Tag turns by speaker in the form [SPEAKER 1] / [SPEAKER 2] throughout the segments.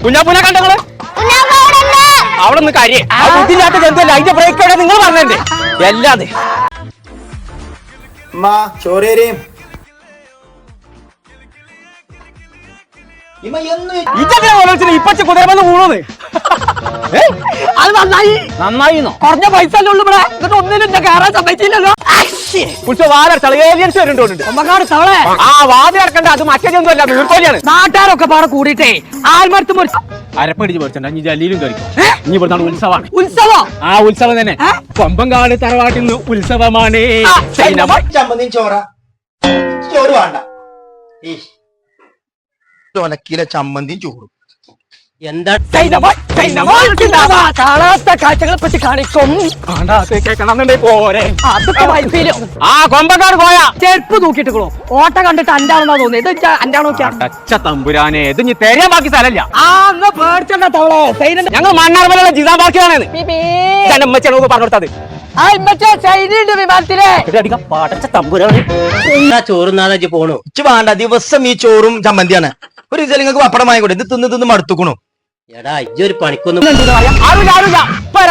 [SPEAKER 1] കുഞ്ഞാപ്പൂനെ കണ്ടങ്ങള് അവിടെ നിന്ന് കാര്യം ബുദ്ധിയില്ലാത്ത ജന്തല്ല അതിന്റെ ബ്രേക്ക് എവിടെ നിങ്ങൾ പറഞ്ഞേ എല്ലാതെ ഇപ്പച്ച കുതിരമെന്ന് വീണോന്ന് അത് നന്നായി നന്നായിന്നോ കുറഞ്ഞ പൈസ അല്ലേ ഉള്ളു ഇവിടെ എന്നിട്ട് ഒന്നിനും കയറാൻ സമ്മതിച്ചില്ലല്ലോ ഏലിയൻസ് വരുന്നുണ്ട് ആ വാതി അടക്കണ്ട അത് മറ്റൊന്നും അല്ല നീർക്കോലിയാണ് നാട്ടുകാരൊക്കെ പാടെ കൂടിയിട്ടേ ആൽമരത്തും അരപ്പടിച്ച് പഠിച്ചിട്ടുണ്ട് ഇനി ജല്ലിയിലും കഴിക്കും ഇനി ഇവിടുന്നാണ് ഉത്സവമാണ് ഉത്സവം ആ ഉത്സവം തന്നെ കൊമ്പങ്കാട് തറവാട്ടിൽ നിന്ന് ഉത്സവമാണ്
[SPEAKER 2] ചമ്മന്തിയും ചോറ് വേണ്ട ഒലക്കിയിലെ ചമ്മന്തിയും ചോറും
[SPEAKER 1] എന്താ കാണാത്ത കാഴ്ചകളെ പറ്റി കാണിക്കും പോരെ ആ കൊമ്പക്കാട് പോയാ ചെരുപ്പ് തൂക്കിട്ടോ ഓട്ട കണ്ടിട്ട് അഞ്ചാണെന്നാ തോന്നുന്നത് ഇത് അഞ്ചാണോ തമ്പുരാനെ ഇത് ഇനി തരാൻ ബാക്കി സ്ഥലമില്ല ഞങ്ങൾ മണ്ണാർമലുള്ള ജിതാ ബാക്കിയാണ് പറഞ്ഞെടുത്തത്
[SPEAKER 2] ചോറുന്നാ പോണു ഇച്ച് വേണ്ട ദിവസം ഈ ചോറും ചമ്മന്തിയാണ് ഒരു ദിവസം നിങ്ങൾക്ക് പപ്പടം വാങ്ങിക്കൂടെ ഇത് തിന്ന് തിന്ന് മടുത്തുക്കണു എടാ ഇജ്ജൊരു പണിക്കൊന്നും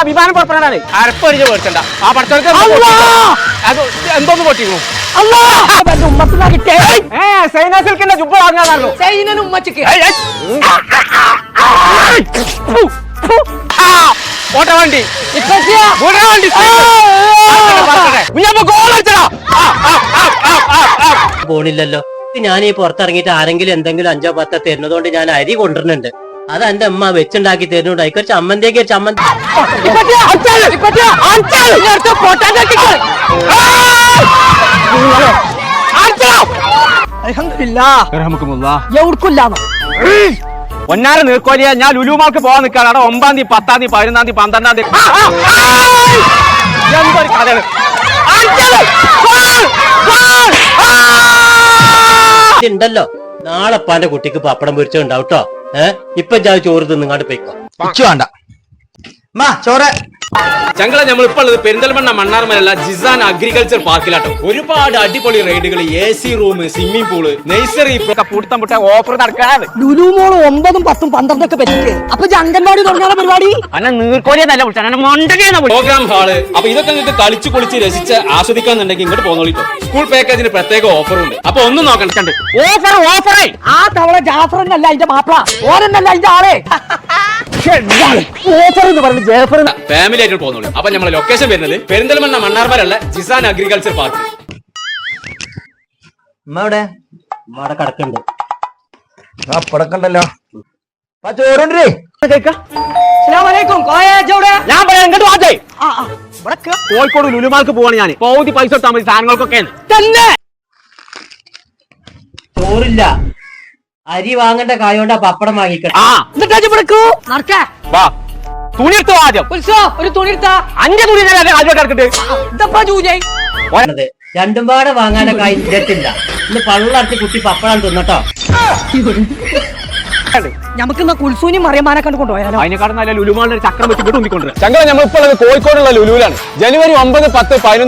[SPEAKER 1] വിമാനം പുറപ്പെടാനാണ് അരപ്പടിച്ച് മേടിച്ചണ്ട ആ പടച്ചവർക്ക് എന്തോന്ന് പൊട്ടിക്കണു സൈനാസിൽക്കിന്റെ ജുബ്ബ വാങ്ങാതാണല്ലോ ഓട്ട വണ്ടി
[SPEAKER 2] പോണില്ലല്ലോ ഞാൻ ഈ പുറത്തിറങ്ങിയിട്ട് ആരെങ്കിലും എന്തെങ്കിലും 5 10 തരുന്നതുകൊണ്ട് ഞാൻ അരി കൊണ്ടുവരുന്നുണ്ട് അത് എന്റെ അമ്മ വെച്ചുണ്ടാക്കി തരുന്നുണ്ട് അതിക്കൊരു ചമ്മന്തിയൊക്കെ ചമ്മന്തി
[SPEAKER 1] ഒന്നാര നീർക്കോലിയ ഞാൻ ലുലുമാൾക്ക് പോകാൻ നിൽക്കാണ് അവിടെ 9-ാം തീയതി 10-ാം തീയതി 11-ാം തീയതി 12-ാം തീയതി എന്തൊരു കഥയാണ്
[SPEAKER 2] ഉണ്ടല്ലോ നാളെ പാന്റെ കുട്ടിക്ക് പപ്പടം പൊരിച്ചുണ്ടാവും കേട്ടോ ഇപ്പൊ ചോറ് തിന്നിങ്ങാണ്ട് പോയിക്കോ വേണ്ട ചോറ്
[SPEAKER 1] ഞങ്ങളെ നമ്മൾ ഇപ്പോൾ ഉള്ളത് പെരിന്തൽമണ്ണ മണ്ണാർമലല്ല ജിസാൻ അഗ്രികൾച്ചർ പാർക്കിലാട്ടോ ഒരുപാട് അടിപൊളി റൈഡുകൾ AC room swimming pool nursery പൂട്ടം പുട്ട ഓഫർ നടക്കാതെ
[SPEAKER 3] ലുലുമോള് 9, 10, 12 ഒക്കെ പറ്റിട്ട് അപ്പൊ അംഗൻവാടി തുടങ്ങാൻ പരിപാടി
[SPEAKER 1] അന്നെ നീർക്കോലിയെന്നല്ല വിളിച്ചാൽ പ്രോഗ്രാം ഹാള് അപ്പൊ ഇതൊക്കെ നിങ്ങൾക്ക് കളിച്ചു പൊളിച്ച് രസിച്ച് ആസ്വദിക്കാന്നുണ്ടെങ്കിൽ ഇങ്ങോട്ട് പോന്നോളിട്ടോ സ്കൂൾ പാക്കേജിന് പ്രത്യേക ഓഫർ ഉണ്ട് അപ്പൊ ഒന്നും നോക്കണ്ട ഓഫർ
[SPEAKER 3] ആ തവള ജാഫറന്നല്ല അതിന്റെ മാപ്പിള ഓരെന്നല്ല അതിന്റെ ആളെ
[SPEAKER 1] ഫാമിലി ആയിട്ട് പോകുന്നുള്ളൂ അപ്പൊ നമ്മളെ ലൊക്കേഷൻ വരുന്നത് പെരിന്തൽമണ്ണ മണ്ണാർമലല്ല ജിസാൻ അഗ്രികൾച്ചർ പാർക്ക്
[SPEAKER 2] കിടക്കുന്നുണ്ട്
[SPEAKER 3] പടക്കണ്ടല്ലോ
[SPEAKER 1] ചോറുണ്ടേ കോഴിക്കോട് ലുലുമാൾക്ക് പോവാണ് ഞാൻ പൗതി പൈസ കൊടുത്താൽ മതി സാധനങ്ങൾക്കൊക്കെ തന്നെ
[SPEAKER 2] ചോറില്ല അരി വാങ്ങേണ്ട കായോണ്ടാ പപ്പടം വാങ്ങിക്കട്ടെ
[SPEAKER 1] തുണി എടുത്തോ ആദ്യം
[SPEAKER 3] ഒരു തുണി എടുത്താ
[SPEAKER 1] 5 തുണി കിടക്കട്ടെ
[SPEAKER 2] രണ്ടും പാടെ വാങ്ങാനുള്ള കായ് ഇല്ല ഇന്ന് പള്ളടച്ച് കുട്ടി പപ്പടം തിന്നട്ടോ
[SPEAKER 3] നമുക്ക് കുൽസൂനി മറിയമാനെ കണ്ട് കൊണ്ടുപോയാലോ
[SPEAKER 1] അതിനെക്കാളും നല്ല ലുലുമാളിൽ ചക്രം വെച്ച് കൊണ്ടുകൊണ്ടിരിക്കുന്നത് ഞങ്ങൾ നമ്മളിപ്പോൾ കോഴിക്കോടുള്ള ലുലുവിലാണ് ജനുവരി 9, 10, 11